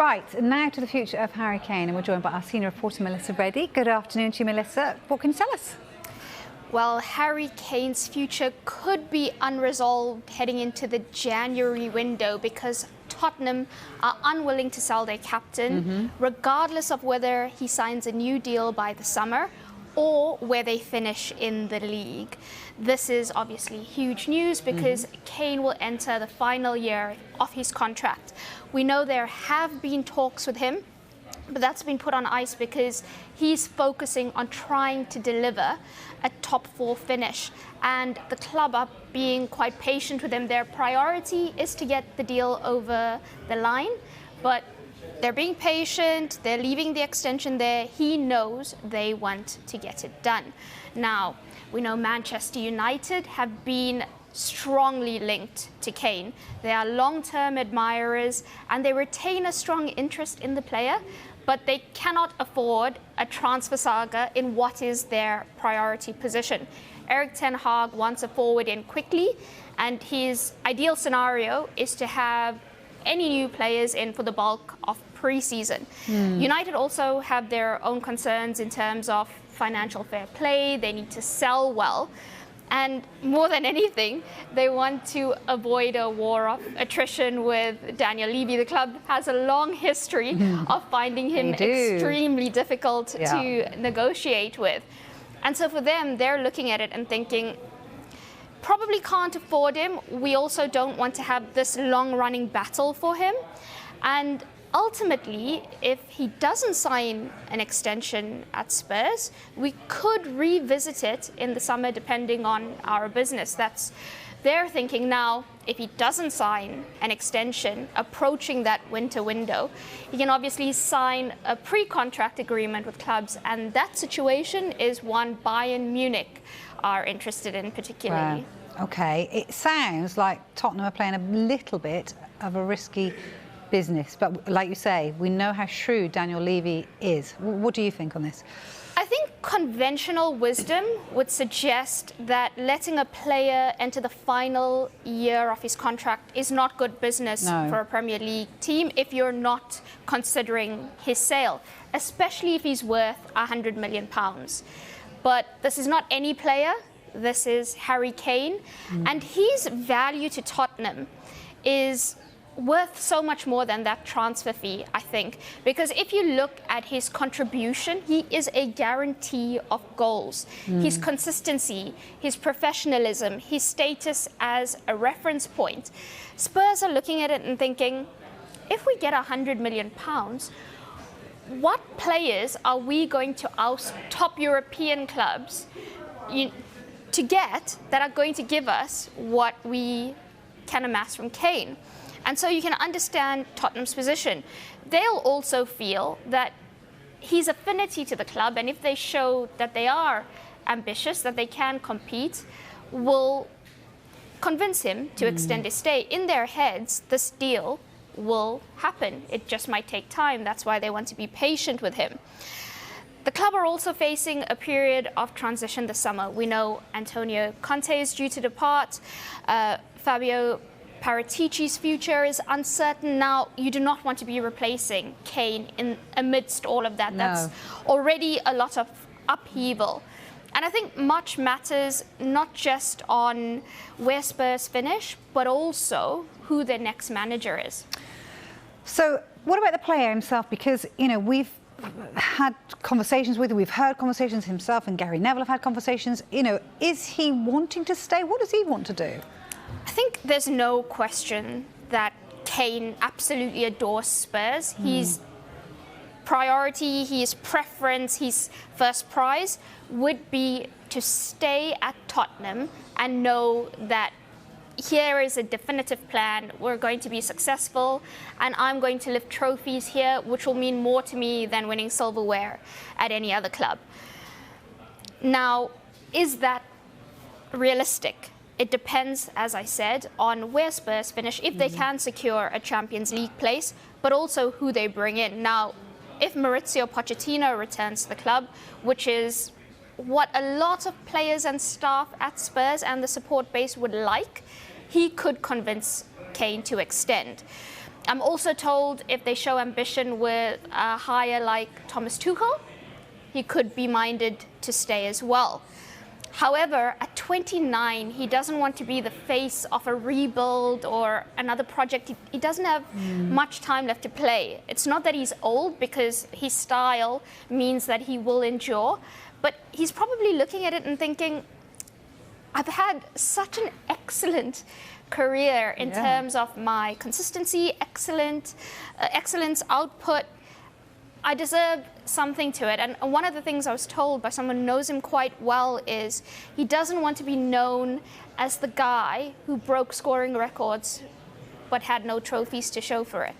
Right, and now to the future of Harry Kane, and we're joined by our senior reporter, Melissa Reddy. Good afternoon to you, Melissa. What can you tell us? Well, Harry Kane's future could be unresolved heading into the January window because Tottenham are unwilling to sell their captain, regardless of whether he signs a new deal by the summer or where they finish in the league. This is obviously huge news because Kane will enter the final year of his contract. We know there have been talks with him, but that's been put on ice because he's focusing on trying to deliver a top 4 finish. And the club are being quite patient with him. Their priority is to get the deal over the line, but they're being patient, they're leaving the extension there. He knows they want to get it done. Now, we know Manchester United have been strongly linked to Kane. They are long-term admirers and they retain a strong interest in the player, but they cannot afford a transfer saga in what is their priority position. Erik ten Hag wants a forward in quickly, and his ideal scenario is to have any new players in for the bulk of pre-season. United also have their own concerns in terms of financial fair play. They need to sell well. And more than anything, they want to avoid a war of attrition with Daniel Levy. The club has a long history of finding him extremely difficult to negotiate with. And so for them, they're looking at it and thinking, probably can't afford him. We also don't want to have this long-running battle for him. And ultimately, if he doesn't sign an extension at Spurs, we could revisit it in the summer depending on our business. That's their thinking now. If he doesn't sign an extension approaching that winter window, he can obviously sign a pre-contract agreement with clubs, and that situation is one Bayern Munich are interested in particularly. Wow. Okay, it sounds like Tottenham are playing a little bit of a risky business, but like you say, we know how shrewd Daniel Levy is. What do you think on this? I think conventional wisdom would suggest that letting a player enter the final year of his contract is not good business for a Premier League team if you're not considering his sale, especially if he's worth £100 million. But this is not any player. This is Harry Kane, and his value to Tottenham is worth so much more than that transfer fee, I think, because if you look at his contribution, he is a guarantee of goals. His consistency, his professionalism, his status as a reference point. Spurs are looking at it and thinking, if we get £100 million, what players are we going to oust top European clubs to get that are going to give us what we can amass from Kane? And so you can understand Tottenham's position. They'll also feel that his affinity to the club, and if they show that they are ambitious, that they can compete, will convince him to extend his stay. In their heads, this deal will happen. It just might take time. That's why they want to be patient with him. The club are also facing a period of transition this summer. We know Antonio Conte is due to depart. Fabio Paratici's future is uncertain. Now, you do not want to be replacing Kane amidst all of that. That's already a lot of upheaval. And I think much matters not just on where Spurs finish, but also who their next manager is. So what about the player himself? Because, you know, we've had conversations with him, we've heard conversations himself, and Gary Neville have had conversations. You know, is he wanting to stay? What does he want to do? I think there's no question that Kane absolutely adores Spurs. His priority, his preference, his first prize would be to stay at Tottenham and know that here is a definitive plan. We're going to be successful, and I'm going to lift trophies here, which will mean more to me than winning silverware at any other club. Now, is that realistic? It depends, as I said, on where Spurs finish, if they can secure a Champions League place, but also who they bring in. Now, if Mauricio Pochettino returns to the club, which is what a lot of players and staff at Spurs and the support base would like, he could convince Kane to extend. I'm also told if they show ambition with a hire like Thomas Tuchel, he could be minded to stay as well. However, at 29, he doesn't want to be the face of a rebuild or another project. He doesn't have much time left to play. It's not that he's old, because his style means that he will endure, but he's probably looking at it and thinking, I've had such an excellent career in terms of my consistency, excellence, output. I deserve something to it. And one of the things I was told by someone who knows him quite well is he doesn't want to be known as the guy who broke scoring records but had no trophies to show for it.